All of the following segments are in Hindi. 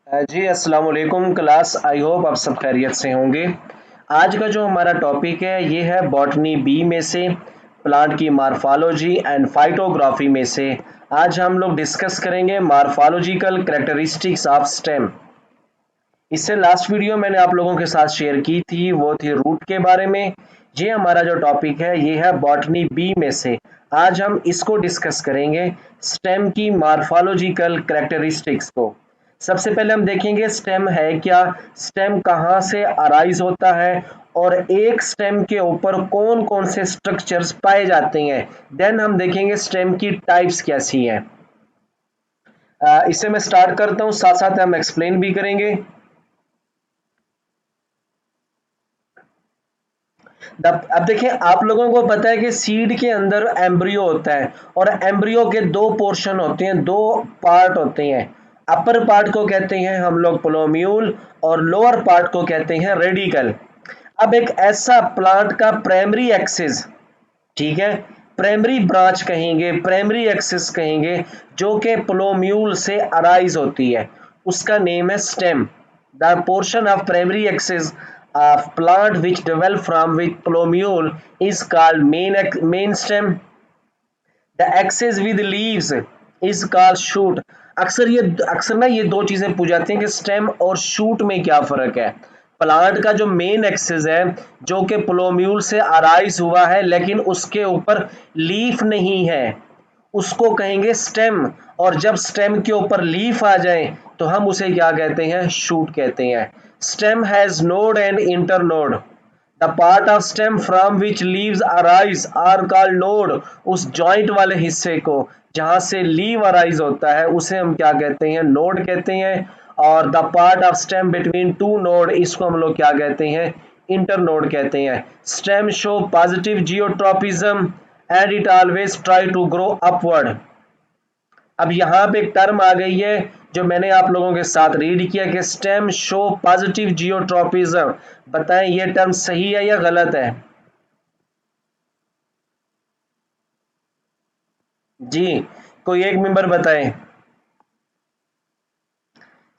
जी अस्सलाम वालेकुम क्लास। आई होप आप सब खैरियत से होंगे। आज का जो हमारा टॉपिक है ये है बॉटनी बी में से प्लांट की मार्फोलॉजी एंड फाइटोग्राफी में से आज हम लोग डिस्कस करेंगे मार्फोलॉजिकल कैरेक्टरिस्टिक्स ऑफ स्टेम। इससे लास्ट वीडियो मैंने आप लोगों के साथ शेयर की थी, वो थी रूट के बारे में। ये हमारा जो टॉपिक है ये है बॉटनी बी में से। आज हम इसको डिस्कस करेंगे, स्टेम की मार्फोलॉजिकल कैरेक्टरिस्टिक्स को। सबसे पहले हम देखेंगे स्टेम है क्या, स्टेम कहाँ से अराइज होता है और एक स्टेम के ऊपर कौन कौन से स्ट्रक्चर्स पाए जाते हैं। देन हम देखेंगे स्टेम की टाइप्स कैसी हैं। इससे मैं स्टार्ट करता हूँ, साथ साथ हम एक्सप्लेन भी करेंगे। अब देखिए, आप लोगों को पता है कि सीड के अंदर एम्ब्रियो होता है और एम्ब्रियो के दो पोर्शन होते हैं, दो पार्ट होते हैं। अपर पार्ट को कहते हैं हम लोग प्लोम्यूल और लोअर पार्ट को कहते हैं रेडिकल। अब एक ऐसा प्लांट का प्राइमरी एक्सिस, ठीक है, प्राइमरी ब्रांच कहेंगे, प्राइमरी एक्सिस कहेंगे, जो कि प्लोम्यूल से अराइज होती है, उसका नेम है stem. The portion of primary axis of plant which develop from with plumule is called main stem. The axis with leaves is called shoot. अक्सर ना ये दो चीजें पूछ जाती हैं कि स्टेम और शूट में क्या फर्क है। प्लांट का जो मेन एक्सिस है, जो कि प्लोम्यूल से अराइज हुआ है लेकिन उसके ऊपर लीफ नहीं है, उसको कहेंगे स्टेम। और जब स्टेम के ऊपर लीफ आ जाए तो हम उसे क्या कहते हैं, शूट कहते हैं। Stem has node and internode. The part of stem from which leaves arise are called node. उस जॉइंट वाले हिस्से को जहां से लीव अराइज होता है उसे हम क्या कहते हैं, नोड कहते हैं। और the part of stem between two node, इसको हम लोग क्या कहते हैं, इंटरनोड कहते हैं। Stem show positive geotropism and it always try to grow upward. अब यहाँ पे एक टर्म आ गई है जो मैंने आप लोगों के साथ रीड किया कि स्टेम शो पॉजिटिव जियोट्रॉपिज्म। बताएं ये टर्म सही है या गलत है? जी, कोई एक मेंबर बताएं।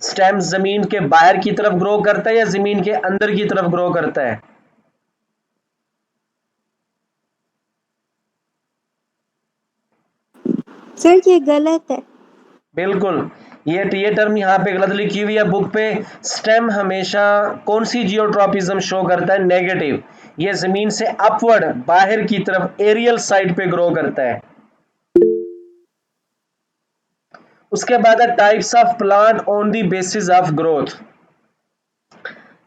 स्टेम जमीन के बाहर की तरफ ग्रो करता है या जमीन के अंदर की तरफ ग्रो करता है? सर ये गलत है। बिल्कुल, ये टर्म यहाँ पे गलत लिखी हुई है बुक पे। स्टेम हमेशा कौन सी जियोट्रॉपिज्म शो करता है, नेगेटिव। ये जमीन से अपवर्ड, बाहर की तरफ, एरियल साइड पे ग्रो करता है। उसके बाद है types of plant on the basis of growth.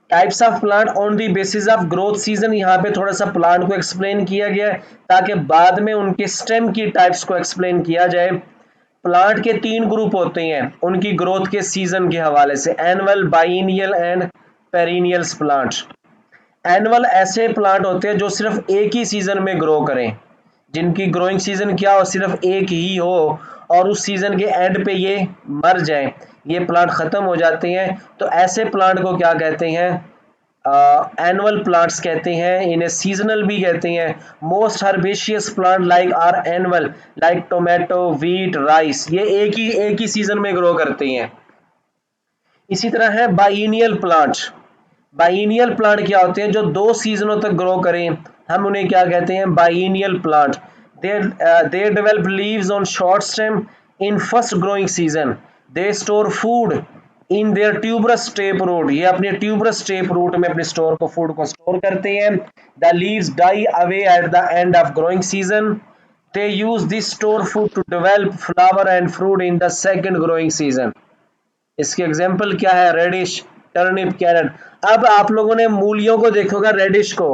Types of plant on the basis of growth season, यहाँ पे थोड़ा सा प्लांट को एक्सप्लेन किया गया है ताकि बाद में उनके स्टेम की टाइप्स को एक्सप्लेन किया जाए। प्लांट के तीन ग्रुप होते हैं उनकी ग्रोथ के सीजन के हवाले से, annual, biennial and perennials plant. Annual ऐसे प्लांट होते हैं जो सिर्फ एक ही सीजन में ग्रो करें, जिनकी ग्रोइंग सीजन क्या हो, सिर्फ एक ही हो, और उस सीजन के एंड पे ये मर जाएं, ये प्लांट खत्म हो जाते हैं। तो ऐसे प्लांट को क्या कहते हैं, एनुअल प्लांट्स कहते हैं। इन्हें सीजनल भी कहते हैं। Most herbaceous plant like are annual, like tomato, wheat, rice, ये एक ही सीजन में ग्रो करते हैं। इसी तरह है बाइनियल प्लांट। बाइनियल प्लांट क्या होते हैं, जो दो सीजनों तक ग्रो करें, हम उन्हें क्या कहते हैं, biennial plant. They develop leaves on short stem in first growing season. They store food in their tuberous tap root. ये अपने ट्यूबरस टेप रूट में अपने स्टोर को, फूड को स्टोर करते हैं। The leaves die away at the end of growing season. They use this store food to develop flower and fruit in the second growing season. इसके एग्जाम्पल क्या है, रेडिश, टर्निप, कैरेट। अब आप लोगों ने मूलियों को देखोगा, रेडिश को।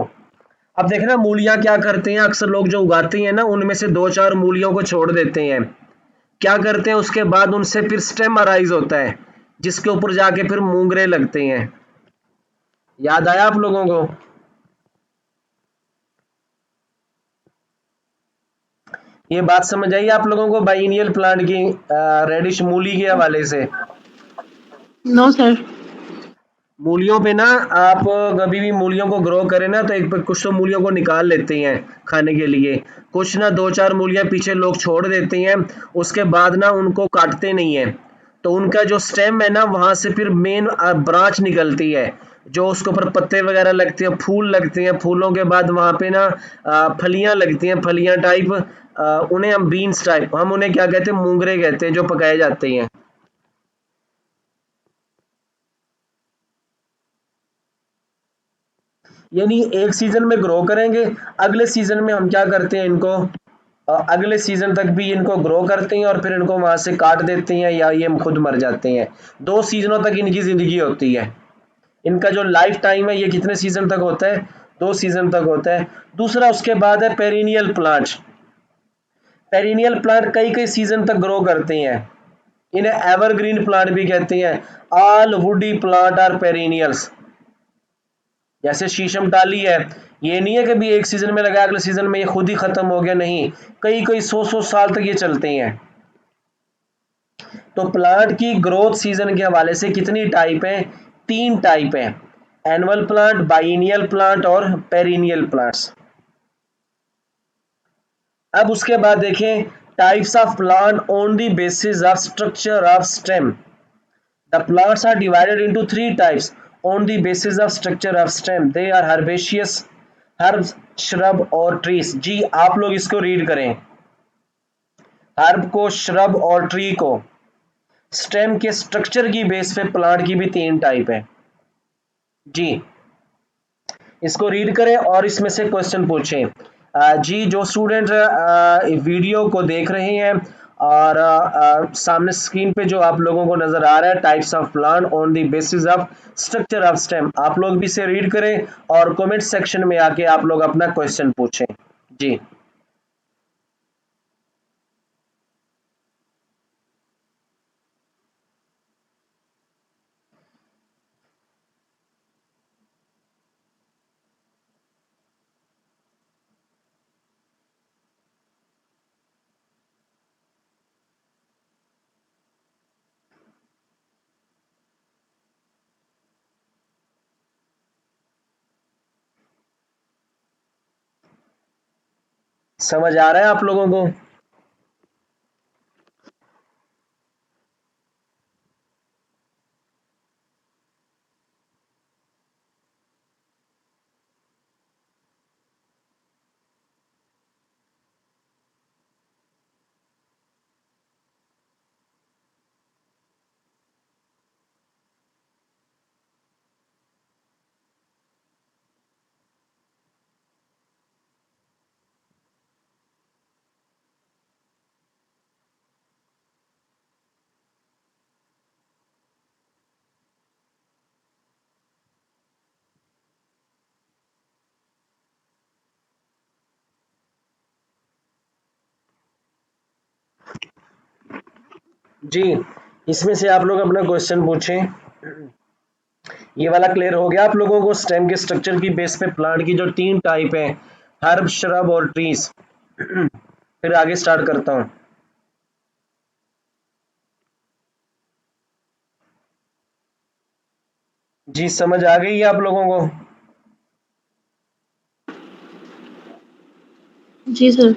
अब देखना मूलियां क्या करते हैं, अक्सर लोग जो उगाते हैं ना उनमें से दो चार मूलियों को छोड़ देते हैं। क्या करते हैं उसके बाद, उनसे फिर स्टेम अराइज होता है जिसके ऊपर जाके फिर मूंगरे लगते हैं। याद आया आप लोगों को? ये बात समझ आई आप लोगों को बाइनियल प्लांट की, रेडिश मूली के हवाले से? No sir. मूलियों पे ना, आप कभी भी मूलियों को ग्रो करें ना तो एक पे कुछ तो मूलियों को निकाल लेते हैं खाने के लिए, कुछ ना दो चार मूलियां पीछे लोग छोड़ देते हैं, उसके बाद ना उनको काटते नहीं है, तो उनका जो स्टेम है ना वहां से फिर मेन ब्रांच निकलती है, जो उसके ऊपर पत्ते वगैरह लगते हैं, फूल लगते हैं, फूलों के बाद वहां पे ना फलियां लगती हैं, फलियां टाइप, उन्हें हम बीन्स टाइप, हम उन्हें क्या कहते हैं, मूंगरे कहते हैं, जो पकाए जाते हैं। यानी एक सीजन में ग्रो करेंगे, अगले सीजन में हम क्या करते हैं, इनको अगले सीजन तक भी इनको ग्रो करते हैं और फिर इनको वहां से काट देते हैं या ये खुद मर जाते हैं। 2 सीजनों तक इनकी जिंदगी होती है। इनका जो लाइफ टाइम है ये कितने सीजन तक होता है, 2 सीजन तक होता है। दूसरा उसके बाद है पेरिनियल प्लांट। पेरिनियल प्लांट कई कई सीजन तक ग्रो करते हैं, इन्हें एवरग्रीन प्लांट भी कहते हैं। All woody plant are perennials. जैसे शीशम टाली है, ये नहीं है कि भी एक सीजन में लगा अगले सीजन में ये खुद ही खत्म हो गया, नहीं, कई कई 100 साल तक ये चलते हैं। तो प्लांट की ग्रोथ सीजन के हवाले से कितनी टाइप है, 3 टाइप है, एनुअल प्लांट, बाइनियल प्लांट और पेरिनियल प्लांट्स। अब उसके बाद देखें types of plant on the basis of structure of stem. The plants are divided into 3 types on the basis of structure of stem. They are herbaceous, herbs, shrub और ट्रीज। जी आप लोग इसको रीड करें, हर्ब को, श्रब और ट्री को। स्टेम के स्ट्रक्चर की बेस पे प्लांट की भी 3 टाइप है। जी इसको रीड करें और इसमें से क्वेश्चन पूछें। जी जो स्टूडेंट वीडियो को देख रहे हैं और सामने स्क्रीन पे जो आप लोगों को नजर आ रहा है, types of plant on the basis of structure of stem, आप लोग भी इसे रीड करें और कमेंट सेक्शन में आके आप लोग अपना क्वेश्चन पूछें। जी समझ आ रहा है आप लोगों को? जी इसमें से आप लोग अपना क्वेश्चन पूछें। ये वाला क्लियर हो गया आप लोगों को? स्टेम के स्ट्रक्चर की बेस पे प्लांट की जो 3 टाइप है, हर्ब, श्रब और ट्रीज। फिर आगे स्टार्ट करता हूं। जी समझ आ गई है आप लोगों को? जी सर।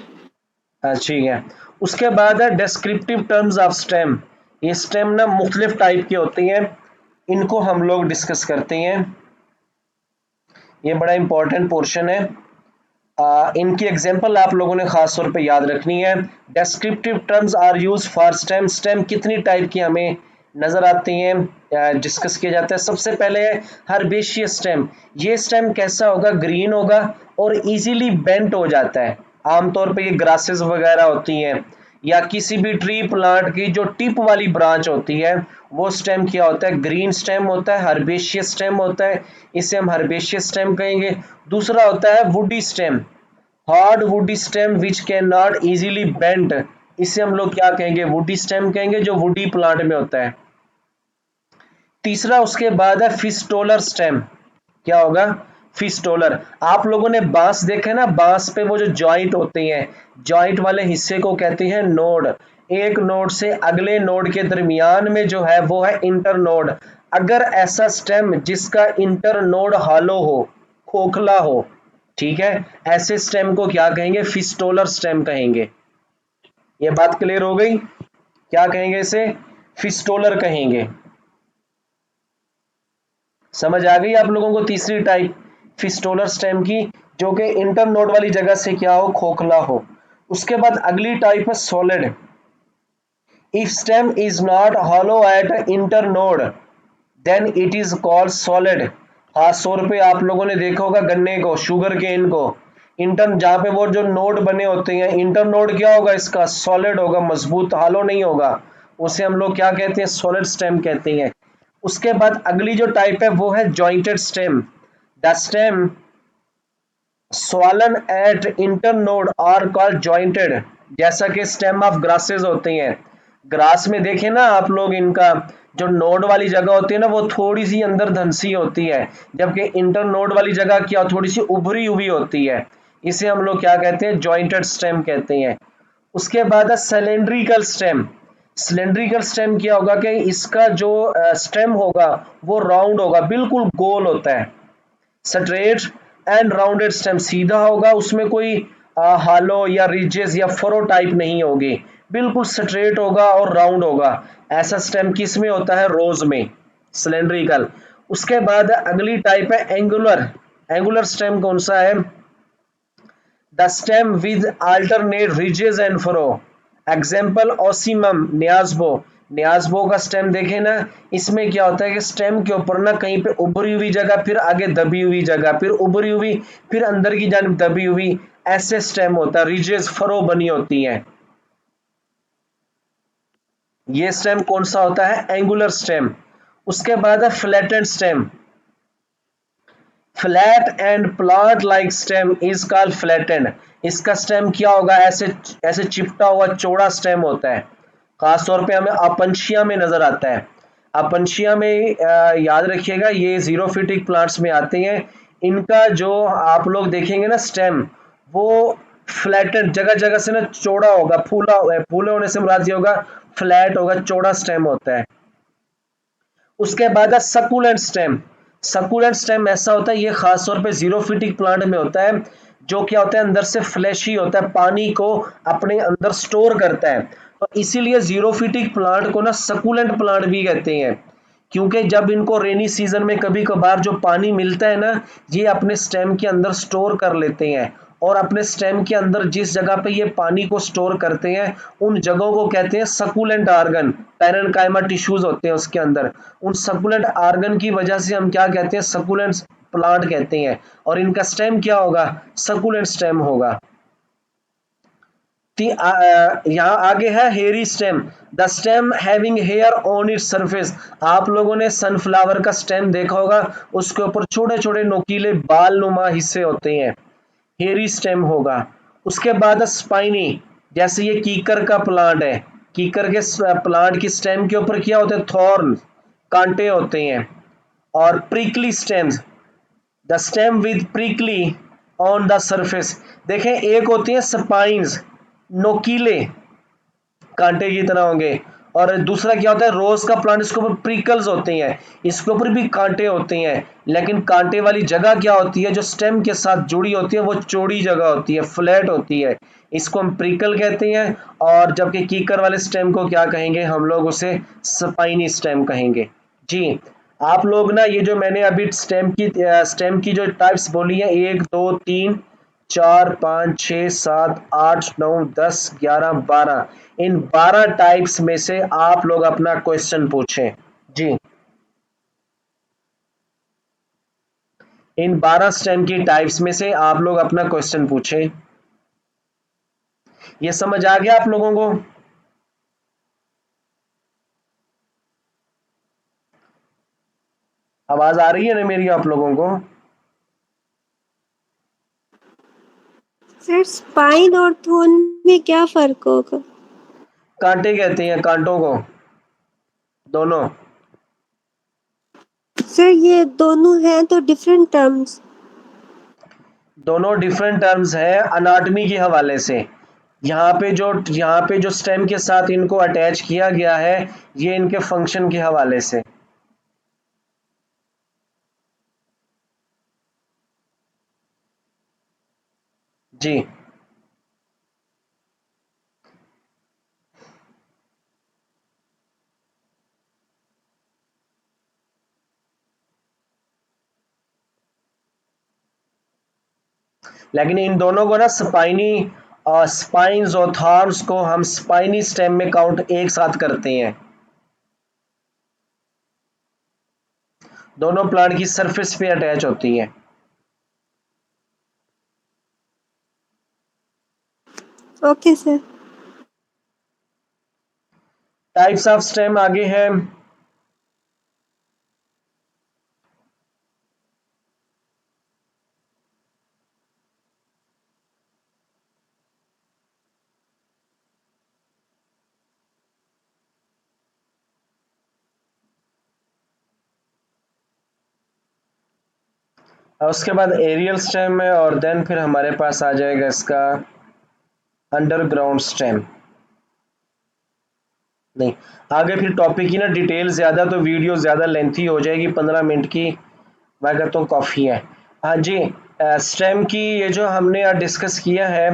ठीक है। उसके बाद है डिस्क्रिप्टिव टर्म्स ऑफ स्टेम। ये स्टेम ना मुख्तलिफ टाइप की होती हैं, इनको हम लोग डिस्कस करते हैं। ये बड़ा इंपॉर्टेंट पोर्शन है। इनकी एग्जांपल आप लोगों ने खास तौर पे याद रखनी है। Descriptive terms are use for stem. Stem कितनी टाइप की हमें नजर आती हैं, डिस्कस किया जाता है। सबसे पहले है हर्बेशियस स्टेम। ये स्टेम कैसा होगा, ग्रीन होगा और इजीली बेंट हो जाता है। आमतौर पे ये ग्रासेस वगैरह होती हैं या किसी भी ट्री प्लांट की जो टिप वाली ब्रांच होती है, वो स्टेम क्या होता है, ग्रीन स्टेम होता है, हर्बेशियस स्टेम होता है, इसे हम हर्बेशियस स्टेम कहेंगे। दूसरा होता है woody stem, hard woody stem which can not easily bent, इसे हम लोग क्या कहेंगे, वुडी स्टेम कहेंगे, जो वुडी प्लांट में होता है। तीसरा उसके बाद है फिस्टोलर स्टेम। क्या होगा, फिस्टोलर। आप लोगों ने बांस देखा है ना, बांस पे वो जो जॉइंट होते हैं, जॉइंट वाले हिस्से को कहते हैं नोड। एक नोड से अगले नोड के दरमियान में जो है वो है इंटर नोड। अगर ऐसा स्टेम जिसका इंटर नोड हॉलो हो, खोखला हो, ठीक है, ऐसे स्टेम को क्या कहेंगे, फिस्टोलर स्टेम कहेंगे। ये बात क्लियर हो गई? क्या कहेंगे इसे, फिस्टोलर कहेंगे। समझ आ गई आप लोगों को तीसरी टाइप फिस्टोलर स्टेम की, जो कि इंटरनोड वाली जगह से क्या हो, खोखला हो। उसके बाद अगली टाइप है solid. If stem is not hollow at internode then it is called solid. खास तौर पे आप लोगों ने देखा होगा गन्ने को, शुगर केन को, इंटर जहाँ पे वो जो नोड बने होते हैं, इंटर नोड क्या होगा इसका, सॉलिड होगा, मजबूत, हालो नहीं होगा। उसे हम लोग क्या कहते हैं, सॉलिड स्टेम कहते हैं। उसके बाद अगली जो टाइप है वो है jointed stem. The stem swollen at internode are called jointed। जैसा कि स्टेम ऑफ ग्रासेस होते हैं, ग्रास में देखें ना आप लोग, इनका जो नोड वाली जगह होती है ना वो थोड़ी सी अंदर धंसी होती है, जबकि इंटर नोड वाली जगह क्या थोड़ी सी उभरी हुई होती है। इसे हम लोग क्या कहते हैं, जॉइंटेड स्टेम कहते हैं। उसके बाद है सिलेंड्रिकल स्टेम। सिलेंड्रिकल स्टेम क्या होगा कि इसका जो स्टेम होगा वो राउंड होगा, बिल्कुल गोल होता है। स्ट्रेट एंड राउंडेड स्टेम, सीधा होगा, उसमें कोई हालो या रिजेस या फरो टाइप नहीं होगी, बिल्कुल स्ट्रेट होगा और राउंड होगा। ऐसा स्टेम किस में होता है, रोज में, सिलेंड्रिकल। उसके बाद अगली टाइप है एंगुलर। एंगुलर स्टेम कौन सा है, the stem with alternate ridges and furrow। Example ocimum नियाज़बो। नियाज़बो का स्टेम देखें ना, इसमें क्या होता है कि स्टेम के ऊपर ना कहीं पे उभरी हुई जगह, फिर आगे दबी हुई जगह, फिर उभरी हुई, फिर अंदर की जानिब दबी हुई, ऐसे स्टेम होता है, रिजेस फरो बनी होती हैं। ये स्टेम कौन सा होता है, एंगुलर स्टेम। उसके बाद है flattened stem. Flat and plant like stem is called flattened. इसका स्टेम क्या होगा, ऐसे ऐसे चिपटा हुआ चौड़ा स्टेम होता है। खास तौर पे हमें अपंशिया में नजर आता है। अपंशिया में याद रखिएगा, ये जीरोफिटिक प्लांट्स में आते हैं। इनका जो आप लोग देखेंगे ना स्टेम, वो फ्लैटेंड, जगह जगह से ना चौड़ा होगा, फूला हुआ है, फूले होने से मुराद ये होगा फ्लैट होगा, चौड़ा स्टेम होता है। उसके बाद है सकुलेंट स्टेम। सकुलेंट स्टेम ऐसा होता है, ये खास तौर पे जीरोफिटिक प्लांट में होता है, जो क्या होता है अंदर से फ्लैशी होता है, पानी को अपने अंदर स्टोर करता है। तो इसीलिए जीरोफिटिक प्लांट को ना सकुलेंट प्लांट भी कहते हैं, क्योंकि जब इनको रेनी सीजन में कभी कभार जो पानी मिलता है ना, ये अपने स्टेम के अंदर स्टोर कर लेते हैं, और अपने स्टेम के अंदर जिस जगह पे ये पानी को स्टोर करते हैं उन जगहों को कहते हैं सकुलेंट आर्गन। पैरेन्काइमा टिश्यूज होते हैं उसके अंदर, उन सकुलेंट आर्गन की वजह से हम क्या कहते हैं, सकुलेंट प्लांट कहते हैं। और इनका स्टेम क्या होगा, सकुलेंट स्टेम होगा। यहाँ आगे है hairy stem. The stem having hair on its surface. आप लोगों ने सनफ्लावर का स्टेम देखा होगा, उसके ऊपर छोटे छोटे नोकीले बाल नुमा हिस्से होते हैं, हेयरी स्टेम होगा। उसके बाद स्पाइनी, जैसे ये कीकर का प्लांट है, कीकर के प्लांट की स्टेम के ऊपर क्या होते हैं, थॉर्न, कांटे होते हैं। और prickly stems, the stem with prickly on the surface. देखें, एक होती है स्पाइंस, नोकीले, कांटे की तरह होंगे, और दूसरा क्या होता है, रोज का प्लांट, इसके ऊपर प्रिकल्स होते हैं, इसके ऊपर भी कांटे होते हैं, लेकिन कांटे वाली जगह क्या होती है, जो स्टेम के साथ जुड़ी होती है, वो चौड़ी जगह होती है, फ्लैट होती है, इसको हम प्रिकल कहते हैं। और जबकि कीकर वाले स्टेम को क्या कहेंगे, हम लोग उसे स्पाइनी स्टेम कहेंगे। जी, आप लोग ना ये जो मैंने अभी स्टेम की जो टाइप्स बोली है, 1 2 3 4 5 6 7 8 9 10 11 12, इन 12 टाइप्स में से आप लोग अपना क्वेश्चन पूछें। जी, इन 12 स्टेम की टाइप्स में से आप लोग अपना क्वेश्चन पूछें। ये समझ आ गया आप लोगों को? आवाज आ रही है ना मेरी आप लोगों को? सर स्पाइन और थोन में क्या फर्क होगा? कांटे कहते हैं कांटों को, दोनों। सर ये दोनों हैं तो डिफरेंट टर्म्स। दोनों डिफरेंट टर्म्स है अनाटमी के हवाले से। यहाँ पे जो स्टेम के साथ इनको अटैच किया गया है, ये इनके फंक्शन के हवाले से। जी, लेकिन इन दोनों को ना स्पाइन्स और थॉर्न्स को हम स्पाइनी स्टेम में काउंट एक साथ करते हैं। दोनों प्लांट की सरफेस पे अटैच होती हैं। Okay sir. Types of stem आगे है। और उसके बाद एरियल स्टेम है और देन फिर हमारे पास आ जाएगा इसका अंडरग्राउंड स्टेम। नहीं, आगे फिर टॉपिक की ना डिटेल ज़्यादा तो वीडियो ज़्यादा लेंथी हो जाएगी, 15 मिनट की मैं कहता हूँ काफ़ी है। हाँ जी, स्टेम की ये जो हमने डिस्कस किया है,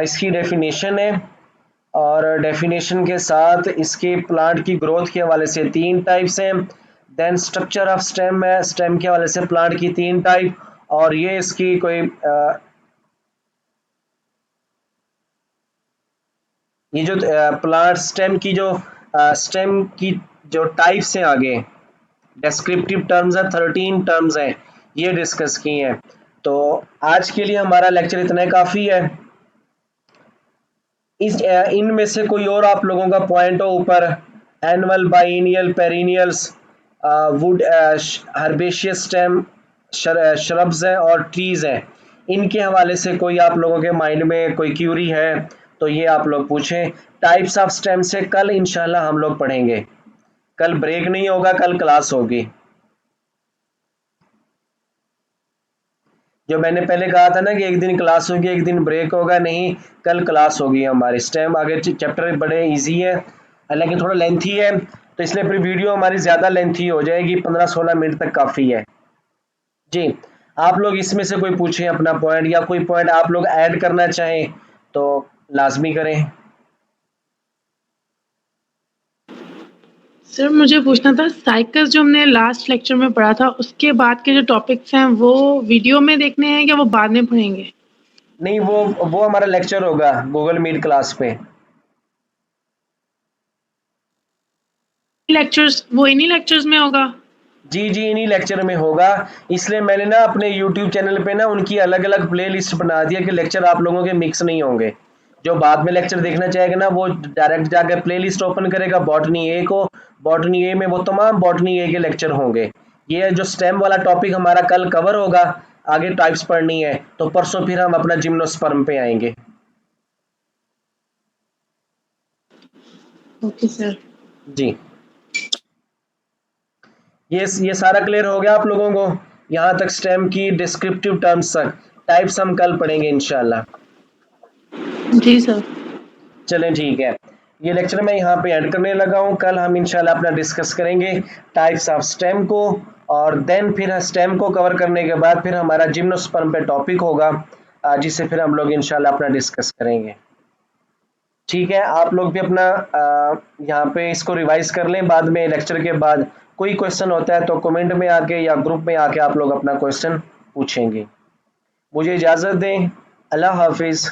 इसकी डेफिनेशन है और डेफिनेशन के साथ इसके प्लांट की ग्रोथ के हवाले से 3 टाइप्स हैं। देन स्ट्रक्चर ऑफ स्टेम है, स्टेम के हवाले से प्लांट की 3 टाइप, और ये इसकी कोई ये जो प्लांट स्टेम की जो टाइप्स हैं आगे डिस्क्रिप्टिव टर्म्स है, 13 टर्म्स हैं, ये डिस्कस की हैं। तो आज के लिए हमारा लेक्चर इतना ही काफ़ी है। इनमें से कोई और आप लोगों का पॉइंट हो ऊपर, annual, biennial, perennials, would, herbaceous stem, shrubs हैं और ट्रीज हैं, इनके हवाले से कोई आप लोगों के माइंड में कोई क्यूरी है तो ये आप लोग पूछें। टाइप्स ऑफ स्टेम से कल इंशाल्लाह हम लोग पढ़ेंगे। कल ब्रेक नहीं होगा, कल क्लास होगी। जो मैंने पहले कहा था ना कि एक दिन क्लास होगी एक दिन ब्रेक होगा, नहीं, कल क्लास होगी हमारी। स्टेम आगे चैप्टर बड़े इजी है लेकिन थोड़ा लेंथी है, तो इसलिए फिर वीडियो हमारी ज़्यादा लेंथी हो जाएगी, 15-16 मिनट तक काफ़ी है जी। आप लोग इसमें से कोई पूछें अपना पॉइंट, या कोई पॉइंट आप लोग ऐड करना चाहें तो लाजमी करें। सर मुझे पूछना था, साइकिल्स जो हमने लास्ट लेक्चर में पढ़ा था उसके बाद के जो टॉपिक्स हैं वो वीडियो में देखने हैं या वो बाद में पढ़ेंगे? नहीं, वो हमारा लेक्चर होगा गूगल मीट क्लास पे। लेक्चर्स वो इन्हीं लेक्चर्स में होगा? जी जी, इन्हीं लेक्चर में होगा। इसलिए मैंने ना अपने यूट्यूब चैनल पे ना उनकी अलग अलग प्ले लिस्ट बना दिया कि लेक्चर आप लोगों के मिक्स नहीं होंगे। जो बाद में लेक्चर देखना चाहेगा ना वो डायरेक्ट जाकर प्ले लिस्ट ओपन करेगा बॉटनी ए को, बॉटनी ए में वो तमाम बॉटनी ए के लेक्चर होंगे। ये जो स्टेम वाला टॉपिक हमारा कल कवर होगा, आगे टाइप्स पढ़नी है तो परसों फिर हम अपना जिम्नोस्पर्म पे आएंगे। Okay sir. जी, ये सारा क्लियर हो गया आप लोगों को? यहाँ तक स्टेम की डिस्क्रिप्टिव टर्म्स तक, टाइप्स हम कल पढ़ेंगे इंशाल्लाह। जी सर। चलें ठीक है, ये लेक्चर मैं यहाँ पे एंड करने लगा हूँ। कल हम इंशाल्लाह अपना डिस्कस करेंगे टाइप्स ऑफ स्टेम को, और देन फिर स्टेम को कवर करने के बाद फिर हमारा जिम्नोस्पर्म पे टॉपिक होगा, जिसे फिर हम लोग इंशाल्लाह अपना डिस्कस करेंगे। ठीक है, आप लोग भी अपना यहाँ पे इसको रिवाइज कर लें, बाद में लेक्चर के बाद कोई क्वेश्चन होता है तो कमेंट में आके या ग्रुप में आके आप लोग अपना क्वेश्चन पूछेंगे। मुझे इजाज़त दें, अल्लाह हाफिज़।